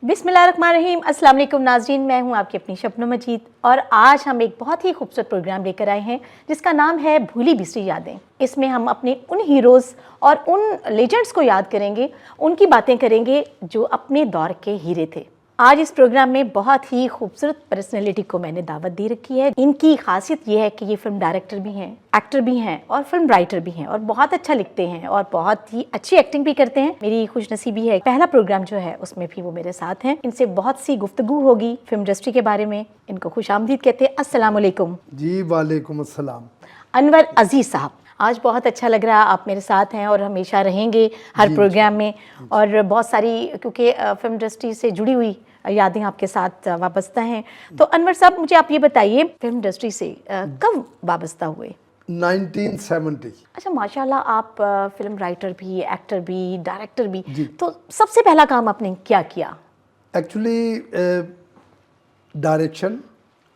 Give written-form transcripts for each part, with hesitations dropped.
बिस्मिल्लाहिर्रहमानिर्रहीम। अस्सलाम वालेकुम नाज़रीन, मैं हूं आपकी अपनी शबनम मजीद और आज हम एक बहुत ही खूबसूरत प्रोग्राम लेकर आए हैं जिसका नाम है भूली बिसरी यादें। इसमें हम अपने उन हीरोज़ और उन लेजेंड्स को याद करेंगे, उनकी बातें करेंगे जो अपने दौर के हीरे थे। आज इस प्रोग्राम में बहुत ही खूबसूरत पर्सनैलिटी को मैंने दावत दी रखी है। इनकी खासियत यह है कि ये फिल्म डायरेक्टर भी हैं, एक्टर भी हैं और फिल्म राइटर भी हैं और बहुत अच्छा लिखते हैं और बहुत ही अच्छी एक्टिंग भी करते हैं। मेरी खुशनसीबी है, पहला प्रोग्राम जो है उसमें भी वो मेरे साथ हैं। इनसे बहुत सी गुफ्तगू होगी फिल्म इंडस्ट्री के बारे में। इनको खुशामदीद कहते हैं। अस्सलाम वालेकुम। जी वालेकुम अस्सलाम। अनवर अजीज़ साहब, आज बहुत अच्छा लग रहा है, आप मेरे साथ हैं और हमेशा रहेंगे हर प्रोग्राम में। और बहुत सारी क्योंकि फिल्म इंडस्ट्री से जुड़ी हुई यादें आपके साथ वाबस्ता हैं। तो अनवर साहब, मुझे आप ये बताइए, फिल्म इंडस्ट्री से कब वाबस्ता हुए? 1970। अच्छा, माशाल्लाह, आप फिल्म राइटर भी, एक्टर भी, डायरेक्टर भी। तो सबसे पहला काम आपने क्या किया? एक्चुअली डायरेक्शन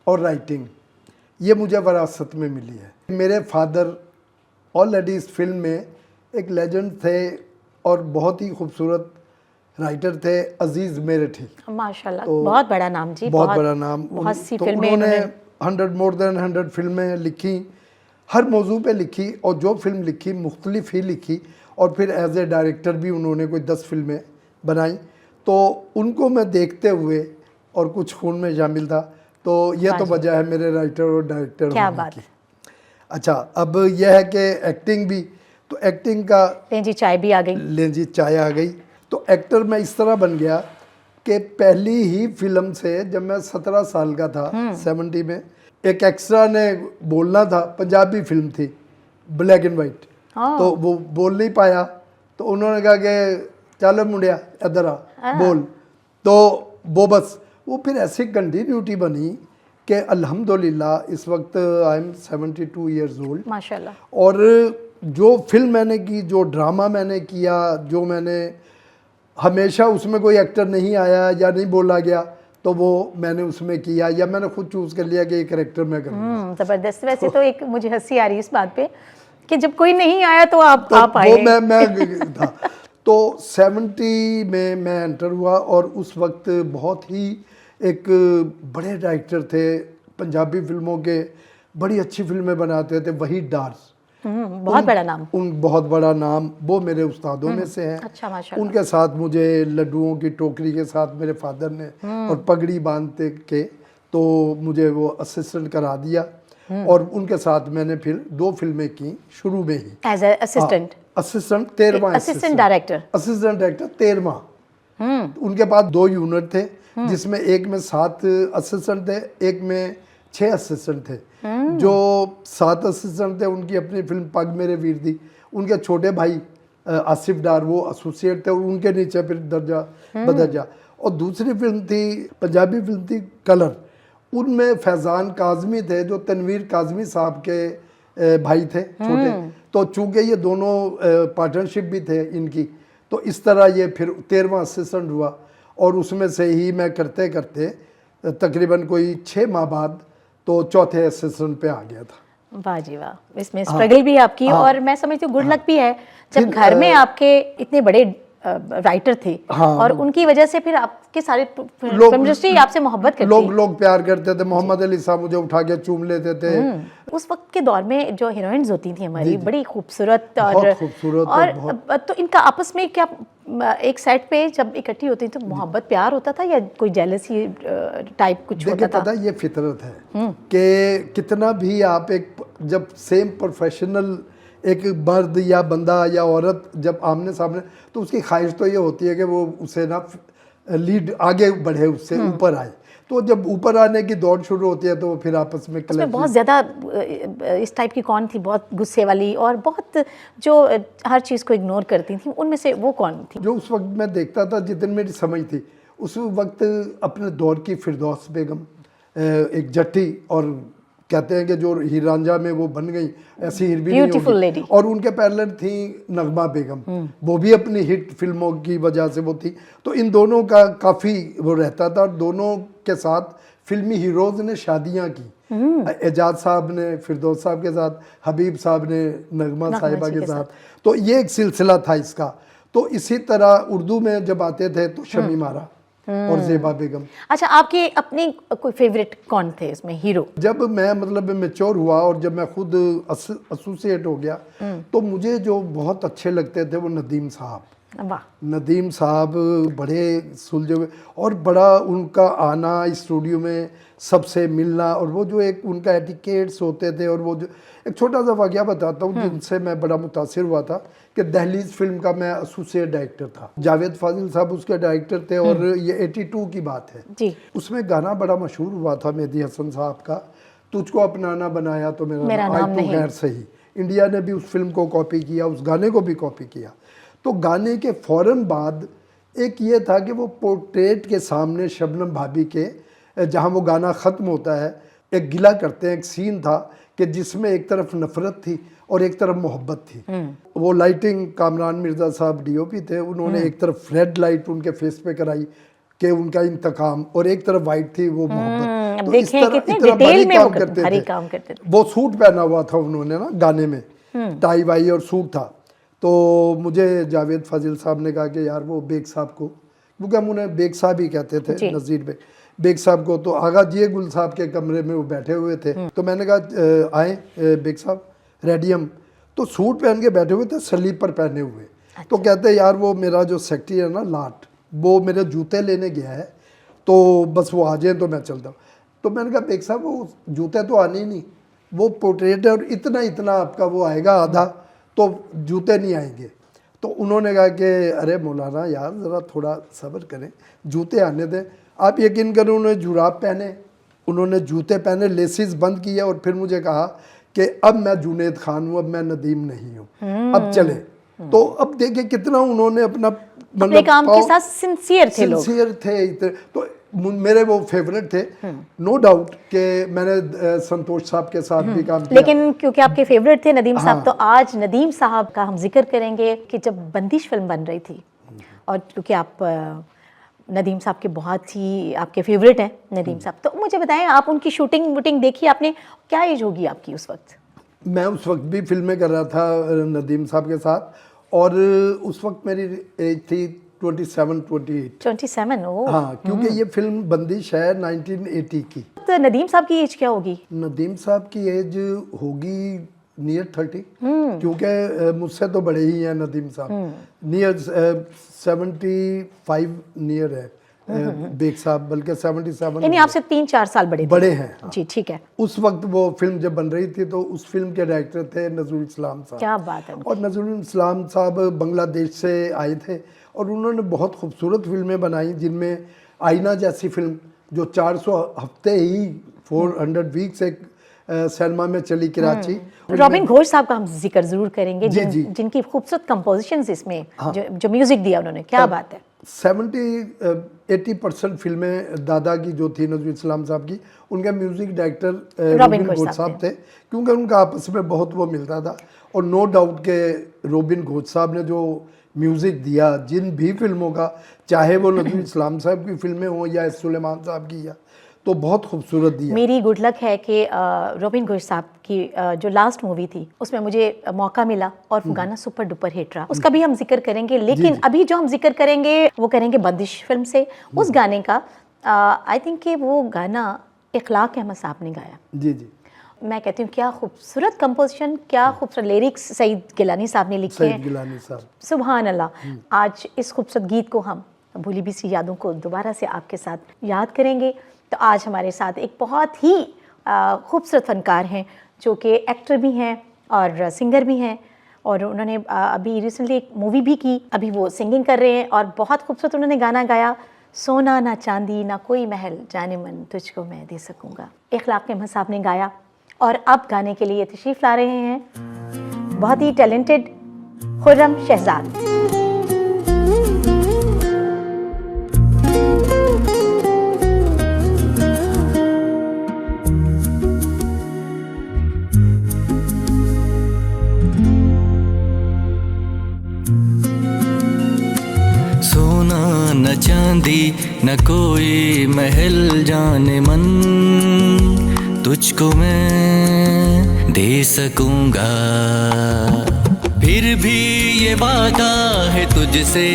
और राइटिंग ये मुझे विरासत में मिली है। मेरे फादर ऑलरेडी इस फिल्म में एक लेजेंड थे और बहुत ही खूबसूरत राइटर थे, अजीज़ मेरठी। माशाल्लाह, तो बहुत बड़ा नाम जी, बहुत बड़ा नाम। बहुत सी तो फिल्में उन्होंने 100 फिल्में लिखी, हर मौजू पे लिखी और जो फिल्म लिखी मुख्तलिफ ही लिखी। और फिर एज ए डायरेक्टर भी उन्होंने कोई 10 फिल्में बनाई। तो उनको मैं देखते हुए और कुछ खून में शामिल था, तो यह तो वजह है मेरे राइटर और डायरेक्टर क्या होने बात की। अच्छा, अब यह है कि एक्टिंग भी, तो एक्टिंग का लें जी चाय भी आ गई। लें जी चाय आ गई। तो एक्टर मैं इस तरह बन गया कि पहली ही फिल्म से, जब मैं 17 साल का था 70 में, एक एक्स्ट्रा ने बोलना था। पंजाबी फिल्म थी, ब्लैक एंड वाइट। तो वो बोल नहीं पाया, तो उन्होंने कहा कि चलो मुंडिया इधर आ बोल। तो वो बस वो फिर ऐसी कंटिन्यूटी बनी कि अल्हम्दुलिल्लाह इस वक्त आई एम 72 ईयर्स ओल्ड माशाल्लाह। और जो फिल्म मैंने की, जो ड्रामा मैंने किया, जो मैंने हमेशा उसमें कोई एक्टर नहीं आया या नहीं बोला गया, तो वो मैंने उसमें किया या मैंने खुद चूज़ कर लिया कि ये कैरेक्टर मैं करूँगा। ज़बरदस्त। वैसे तो एक मुझे हंसी आ रही है इस बात पे कि जब कोई नहीं आया तो आप आए। वो मैं था। तो 70 में मैं एंटर हुआ और उस वक्त बहुत ही एक बड़े डायरेक्टर थे, पंजाबी फिल्मों के बड़ी अच्छी फिल्में बनाते थे, वहीद डार्स। बहुत बड़ा नाम। बहुत बड़ा नाम, वो मेरे उस्तादों में से हैं। अच्छा, माशाल्लाह। उनके साथ मुझे लड्डुओं की टोकरी के साथ मेरे फादर ने और पगड़ी बांधते के, तो मुझे वो असिस्टेंट करा दिया। और उनके साथ मैंने फिर 2 फिल्में की शुरू में ही एज ए असिस्टेंट। असिस्टेंट 13वां असिस्टेंट डायरेक्टर। असिस्टेंट डायरेक्टर 13वां। उनके पास 2 यूनिट थे, जिसमें एक में 7 असिस्टेंट थे, एक में 6 असिस्टेंट थे। जो 7 असिस्टेंट थे उनकी अपनी फिल्म पग मेरे वीर थी। उनके छोटे भाई आसिफ डार वो एसोसिएट थे और उनके नीचे फिर दर्जा बदर्जा। और दूसरी फिल्म थी, पंजाबी फिल्म थी कलर। उनमें फैज़ान काज़मी थे जो तनवीर काज़मी साहब के भाई थे छोटे। तो चूँकि ये दोनों पार्टनरशिप भी थे इनकी, तो इस तरह ये फिर 13वां असिस्टेंट हुआ। और उसमें से ही मैं करते करते तकरीबन कोई 6 माह बाद तो चौथे असिस्टेंट पे आ गया था। वाह जी वाह, इसमें स्ट्रगल भी आपकी और मैं समझती हूँ गुड लक भी है जब घर में आपके इतने बड़े राइटर थे और उनकी वजह से फिर आपके सारे फिल्म इंडस्ट्री आपसे मोहब्बत करती है। लोग प्यार करते थे। मोहम्मद अली साहब मुझे उठा के चूम लेते थे। उस वक्त के दौर में जो हीरोइंस होती थी हमारी, बड़ी खूबसूरत और तो इनका आपस में क्या एक सेट पे जब इकट्ठी होती तो मोहब्बत प्यार होता था या कोई जेलसी टाइप कुछ होता था? पता ये फितरत है कि कितना भी आप एक जब सेम प्रोफेशनल एक मर्द या बंदा या औरत जब आमने सामने, तो उसकी ख्वाहिश तो ये होती है कि वो उसे ना लीड आगे बढ़े, उससे ऊपर आए। तो जब ऊपर आने की दौड़ शुरू होती है तो वो फिर आपस में उसमें बहुत ज़्यादा इस टाइप की कौन थी, बहुत गुस्से वाली और बहुत जो हर चीज़ को इग्नोर करती थी, उनमें से वो कौन थी? जो उस वक्त मैं देखता था, जितनी मेरी समझ थी उस वक्त अपने दौर की फिरदौस बेगम, एक जट्टी, और कहते हैं कि जो हीर रांझा में वो बन गई ऐसी हीर भी नहीं होगी। और उनके पैरेलल थी नगमा बेगम, वो भी अपनी हिट फिल्मों की वजह से वो थी। तो इन दोनों का काफ़ी वो रहता था और दोनों के साथ फिल्मी हीरोज़ ने शादियां की। एजाज साहब ने फिरदौस साहब के साथ, हबीब साहब ने नगमा साहिबा के साथ। तो ये एक सिलसिला था इसका। तो इसी तरह उर्दू में जब आते थे तो शमी मारा, और ज़ेबा बेगम। अच्छा, आपके अपने कोई फेवरेट कौन थे इसमें हीरो? जब मैं मतलब मैच्योर हुआ और जब मैं खुद एसोसिएट हो गया तो मुझे जो बहुत अच्छे लगते थे वो नदीम साहब। वाह। नदीम साहब बड़े सुलझे हुए और बड़ा उनका आना स्टूडियो में सबसे मिलना, और वो जो एक उनका एटिकेट्स होते थे, और वो जो एक छोटा सा वाक़या बताता हूँ जिनसे मैं बड़ा मुतासिर हुआ था कि दहलीज फिल्म का मैं एसोसिएट डायरेक्टर था, जावेद फाजिल साहब उसके डायरेक्टर थे, और ये 82 की बात है जी। उसमें गाना बड़ा मशहूर हुआ था मेहदी हसन साहब का, तुझको अपनाना बनाया तो मेरा नाम आज तो नहीं। गैर सही। इंडिया ने भी उस फिल्म को कॉपी किया, उस गाने को भी कॉपी किया। तो गाने के फ़ौरन बाद एक ये था कि वो पोर्ट्रेट के सामने शबनम भाभी के जहाँ वो गाना ख़त्म होता है एक गिला करते हैं, एक सीन था कि जिसमें एक तरफ नफ़रत थी और एक तरफ मोहब्बत थी। वो लाइटिंग कामरान मिर्ज़ा साहब डीओपी थे, उन्होंने एक तरफ रेड लाइट उनके फेस पे कराई कि उनका इंतकाम, और एक तरफ वाइट थी वो मोहब्बत। तो इस तरह डिटेल में वो भारी काम करते थे। वो सूट पहना हुआ था उन्होंने ना गाने में, टाई वाई और सूट था। तो मुझे जावेद फाजिल साहब ने कहा कि यार वो बेग साहब को, क्योंकि हम उन्हें बेग साहब ही कहते थे, नज़ीर बेग साहब को, तो आगा जी गुल साहब के कमरे में वो बैठे हुए थे। तो मैंने कहा आए बेग साहब रेडियम, तो सूट पहन के बैठे हुए थे, स्लीपर पहने हुए। तो कहते यार वो मेरा जो सेक्रेटरी है ना लाट, वो मेरे जूते लेने गया है, तो बस वो आ जाए तो मैं चलता हूँ। तो मैंने कहा बेग साहब वो जूते तो आने ही नहीं, वो पोर्ट्रेट है और इतना इतना आपका वो आएगा आधा, तो जूते नहीं आएंगे। तो उन्होंने कहा कि अरे मौलाना यार ज़रा थोड़ा सब्र करें, जूते आने दें। आप यकीन करें उन्होंने जुराब पहने, उन्होंने जूते पहने, लेसिस बंद किया, और फिर मुझे कहा कि अब मैं जुनैद खान हूँ, अब मैं नदीम नहीं हूँ, अब चले। तो अब देखिए कितना उन्होंने अपना अपने काम के साथ सिंसियर थे लोग। सिंसियर थे इतने, तो मेरे वो फेवरेट थे। नो डाउट कि मैंने संतोष साहब के साथ भी काम किया, लेकिन क्योंकि आपके फेवरेट थे नदीम साहब, तो आज नदीम साहब का हम जिक्र करेंगे कि जब बंदिश फिल्म बन रही थी, और क्योंकि आप नदीम साहब के बहुत ही आपके फेवरेट हैं नदीम साहब, तो मुझे बताएं आप उनकी शूटिंग वूटिंग देखी आपने? क्या एज होगी आपकी उस वक्त? मैं उस वक्त भी फिल्में कर रहा था नदीम साहब के साथ, और उस वक्त मेरी एज थी 27-28। ओह। हाँ, क्योंकि ये फिल्म बंदिश है 1980 की। तो नदीम साहब की एज क्या होगी? नदीम साहब की एज होगी नियर 30, क्योंकि मुझसे तो बड़े ही हैं नदीम साहब, नियर 75 नियर है बेग साहब, बल्कि 77। यानी आपसे 3-4 साल बड़े हैं। हाँ। जी ठीक है। उस वक्त वो फिल्म जब बन रही थी तो उस फिल्म के डायरेक्टर थे नज़रुल इस्लाम साहब। क्या बात है। और नज़रुल इस्लाम साहब बांग्लादेश से आए थे, और उन्होंने बहुत खूबसूरत फिल्में बनाई, जिनमें आईना जैसी फिल्म जो 400 हफ्ते ही 400 वीक्स एक सिनेमा में चली कराची। रॉबिन घोष साहब का हम जिक्र जरूर करेंगे, जिनकी खूबसूरत कंपोजिशंस इसमें, जो म्यूजिक दिया उन्होंने, क्या बात है। 70-80% फिल्में दादा की जो थी नज़रुल इस्लाम साहब की, उनके म्यूजिक डायरेक्टर रॉबिन घोष साहब थे, क्योंकि उनका आपस में बहुत वो मिलता था। और नो डाउट के रॉबिन घोष साहब ने जो म्यूज़िक दिया जिन भी फिल्मों का, चाहे वो नज़रुल इस्लाम साहब की फिल्में हों या सुलेमान साहब की, या तो बहुत खूबसूरत दिया। मेरी गुड लक है कि रॉबिन घोष साहब की जो लास्ट मूवी थी उसमें मुझे मौका मिला, और वो गाना सुपर डुपर हिट रहा, उसका भी हम जिक्र करेंगे। लेकिन अभी जो हम जिक्र करेंगे वो करेंगे बंदिश फिल्म से, उस गाने का। आई थिंक कि वो गाना इखलाक अहमद साहब ने गाया। जी जी, मैं कहती हूँ क्या खूबसूरत कंपोजिशन, क्या खूबसूरत लिरिक्स सईद गिलानी साहब ने लिखे हैं। गिलानी साहब, सुभान अल्लाह। आज इस खूबसूरत गीत को हम भूली बिसरी यादों को दोबारा से आपके साथ याद करेंगे। तो आज हमारे साथ एक बहुत ही खूबसूरत फनकार हैं, जो कि एक्टर भी हैं और सिंगर भी हैं, और उन्होंने अभी रिसेंटली एक मूवी भी की, अभी वो सिंगिंग कर रहे हैं, और बहुत खूबसूरत उन्होंने गाना गाया, सोना ना चांदी ना कोई महल जाने मन तुझको मैं दे सकूँगा। इखलाक अहमद साहब ने गाया, और अब गाने के लिए तशरीफ़ ला रहे हैं बहुत ही टैलेंटेड खुर्रम शहजाद। सोना न चांदी न कोई महल जाने मन तुझको मैं दे सकूंगा, फिर भी ये वादा है तुझसे,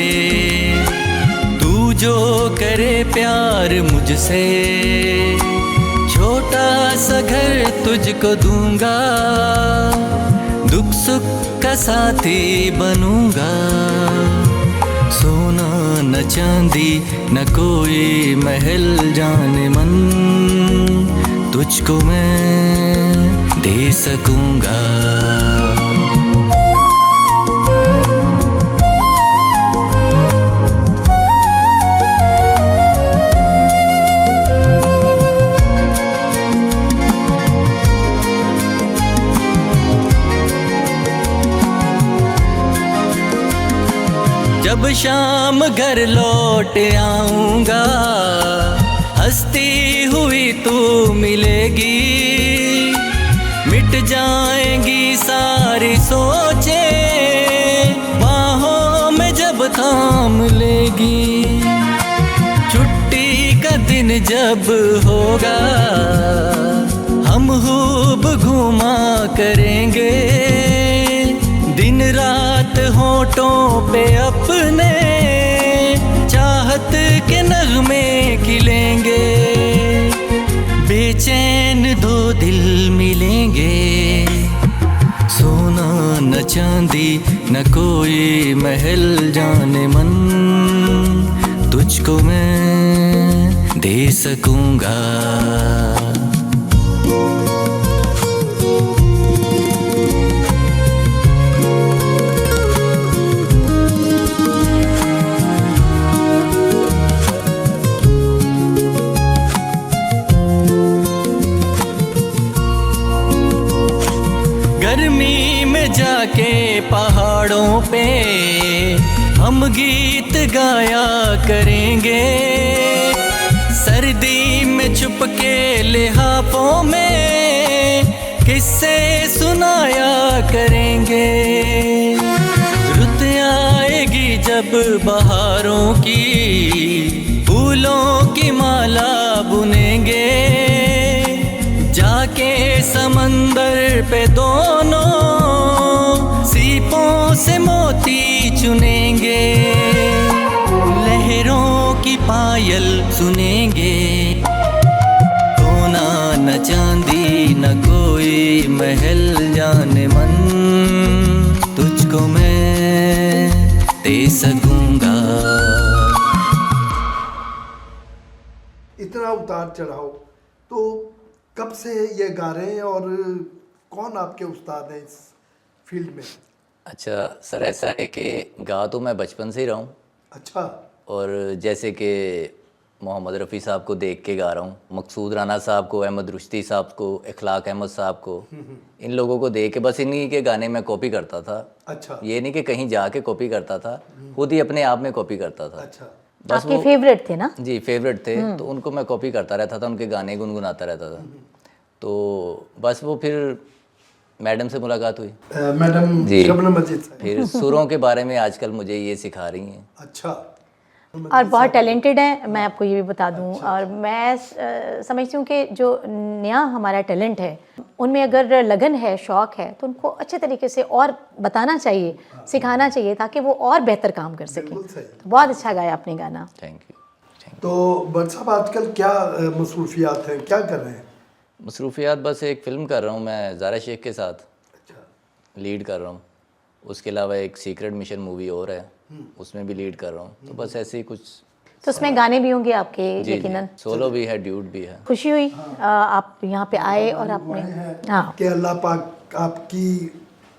तू जो करे प्यार मुझसे, छोटा सा घर तुझको दूंगा, दुख सुख का साथी बनूंगा। सोना न चांदी न कोई महल जाने मन, तुझको मैं दे सकूंगा। जब शाम घर लौट आऊंगा, हंसती हुई तू मिलेगी, मिट जाएंगी सारी सोचे, बाहों में जब थाम लेगी। छुट्टी का दिन जब होगा, हम खूब घूमा करेंगे, दिन रात होठों पे अपने चाहत के नगमे खिलेंगे, बेचैन दो दिल मिलेंगे। सोना न चांदी न कोई महल जाने मन, तुझको मैं दे सकूंगा। गर्मी में जाके पहाड़ों पे हम गीत गाया करेंगे, सर्दी में छुपके लिहाफों में किस्से सुनाया करेंगे। रुत आएगी जब बहारों की, फूलों की माला बुनेंगे, जाके समंदर पे दोनों सीपों से मोती चुनेंगे, लहरों की पायल सुनेंगे। सोना न चांदी न कोई महल जाने मन, तुझको मैं दे सकूंगा। इतना उतार चढ़ाओ, तो कब से ये गा रहे हैं और कौन आपके उस्ताद हैं इस फील्ड में? अच्छा सर, ऐसा है कि गा तो मैं बचपन से ही रहा हूँ। अच्छा। और जैसे कि मोहम्मद रफ़ी साहब को देख के गा रहा हूँ, मकसूद राना साहब को, अहमद रुश्ती साहब को, इखलाक अहमद साहब को, इन लोगों को देख के बस इन्हीं के गाने में कॉपी करता था। अच्छा। ये नहीं कि कहीं जाके कॉपी करता था, खुद ही अपने आप में कॉपी करता था। अच्छा। बस आपके फेवरेट थे ना? जी फेवरेट थे, तो उनको मैं कॉपी करता रहता था, उनके गाने गुनगुनाता रहता था। तो बस वो फिर मैडम से मुलाकात हुई, मैडम जी शबनम मजीद साहब, फिर सुरों के बारे में आजकल मुझे ये सिखा रही हैं। अच्छा। और बहुत टैलेंटेड हैं, मैं आपको ये भी बता दूं। और मैं समझती हूँ कि जो नया हमारा टैलेंट है, उनमें अगर लगन है, शौक़ है, तो उनको अच्छे तरीके से और बताना चाहिए, सिखाना चाहिए, ताकि वो और बेहतर काम कर सकें। तो बहुत अच्छा गाया आपने गाना। Thank you. तो भट्ट साहब आजकल क्या मसरूफियात हैं, क्या कर रहे हैं? मसरूफियात बस एक फ़िल्म कर रहा हूँ मैं ज़ारा शेख के साथ, अच्छा। लीड कर रहा हूँ। उसके अलावा एक सीक्रेट मिशन मूवी और है, उसमें भी लीड कर रहा हूँ। तो बस ऐसे ही कुछ। तो उसमें गाने भी होंगे आपके? जी, यकीनन सोलो भी है, ड्यूट भी है। खुशी हुई आप यहाँ पे आए और आपने, हाँ, कि अल्लाह पाक आपकी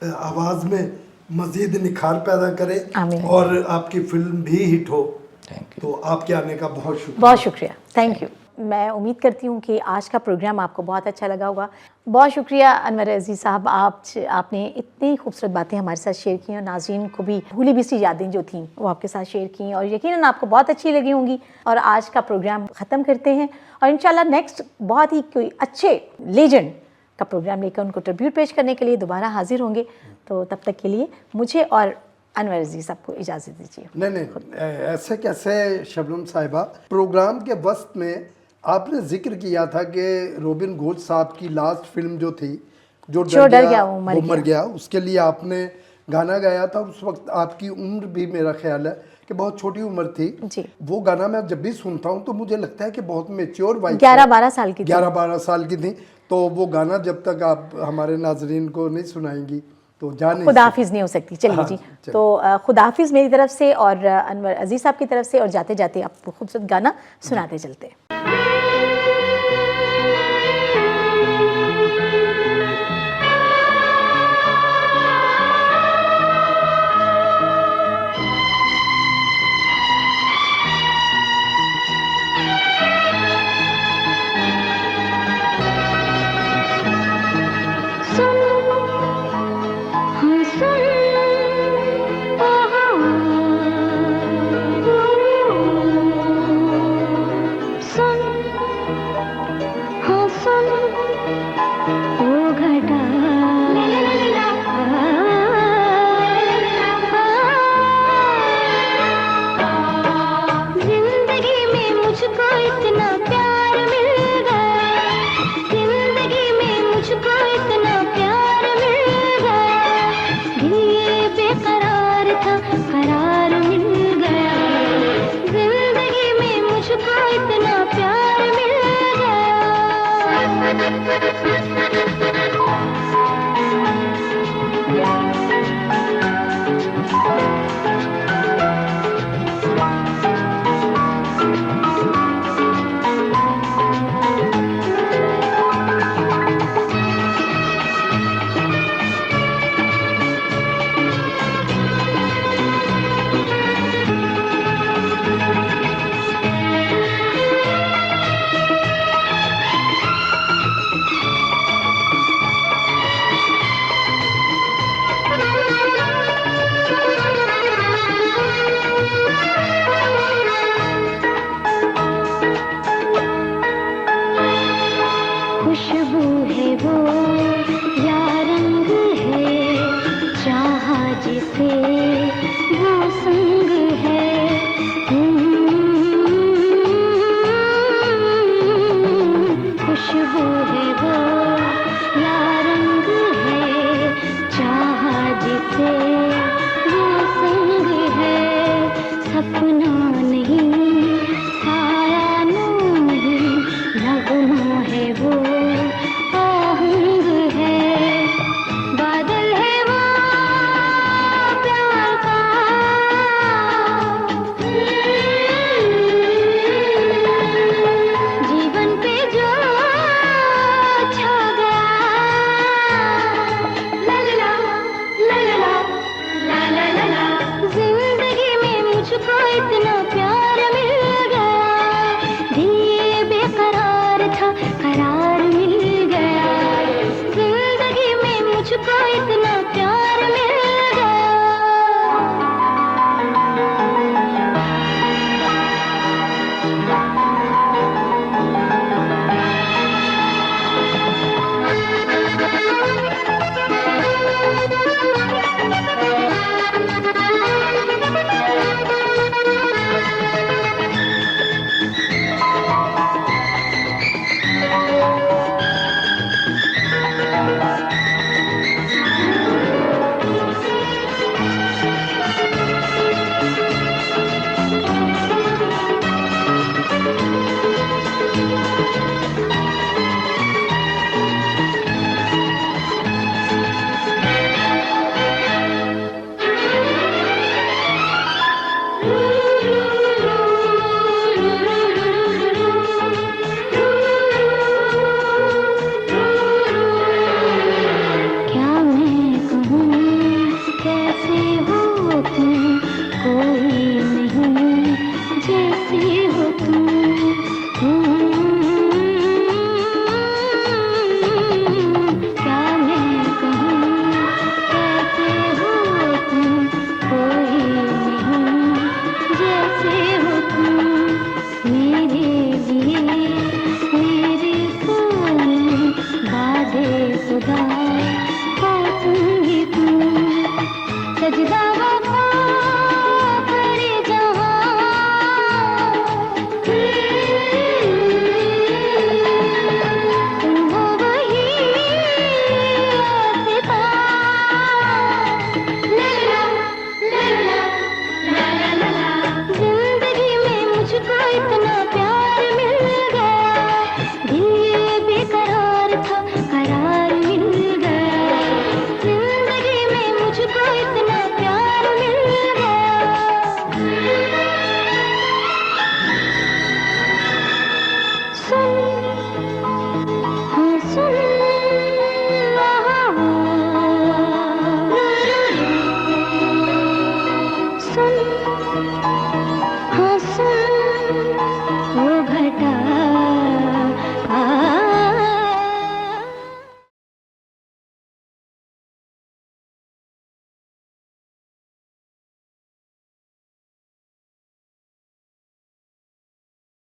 आवाज़ में मज़ीद निखार पैदा करे आमीन। और आपकी फिल्म भी हिट हो। Thank you. तो आपके आने का बहुत शुक्रिया। बहुत शुक्रिया, थैंक यू। मैं उम्मीद करती हूँ कि आज का प्रोग्राम आपको बहुत अच्छा लगा होगा। बहुत शुक्रिया अनवर अजीज़ साहब, आपने इतनी खूबसूरत बातें हमारे साथ शेयर की और नाज़रीन को भी भूली बिसरी यादें जो थीं वो आपके साथ शेयर की, और यकीनन आपको बहुत अच्छी लगी होंगी। और आज का प्रोग्राम ख़त्म करते हैं और इंशाल्लाह नेक्स्ट बहुत ही कोई अच्छे लेजेंड का प्रोग्राम लेकर उनको ट्रिब्यूट पेश करने के लिए दोबारा हाजिर होंगे। तो तब तक के लिए मुझे और अनवर अजीज़ आपको इजाज़त दीजिए। नहीं, ऐसे कैसे शबनम साहिबा, प्रोग्राम के वक्त में आपने जिक्र किया था कि रॉबिन घोष साहब की लास्ट फिल्म जो थी, जो डर गया वो मर गया, उसके लिए आपने गाना गाया था। उस वक्त आपकी उम्र भी मेरा ख्याल है कि बहुत छोटी उम्र थी। जी। वो गाना मैं जब भी सुनता हूँ तो मुझे लगता है कि बहुत मेच्योर वाइफ 11-12 साल की थी। 11-12 साल की थी। तो वो गाना जब तक आप हमारे नाजरीन को नहीं सुनाएंगी तो जा नहीं खुदा सकते। हाफिज़ नहीं हो सकती। चलिए हाँ जी, जी, चलिए। तो खुदा हाफिज़ मेरी तरफ से और अनवर अजीज़ साहब की तरफ से, और जाते जाते आपको खूबसूरत गाना सुनाते चलते हैं। जिंदगी में मुझको इतना प्यार मिल गया, जिंदगी में मुझको इतना प्यार मिल गया, दिल ये बेकरार था, करार मिल गया, जिंदगी में मुझको इतना प्यार मिल गया। खुशबू है वो या रंग है, चाहा जिसे वो संग है। खुशबू है वो या रंग है, चाहा जिसे वो संग है। सपना नहीं, साया नहीं, नगमा है वो, आहंग है, बादल है वो प्यार का, जीवन पे जो छा गया, ला ला ला ला ला ला ला ला। जिंदगी में मुझको इतना प्यार मिल गया, दिल ये बेकरार था, करार मिल गया, जिंदगी में मुझको इतना प्यार मिल गया। क्या मैं कहूँ कैसे हो तुम, कोई नहीं जैसे हो तुम। क्या मैं कहूँ कैसे हो तुम, कोई नहीं जैसे हो तुम, मेरे लिए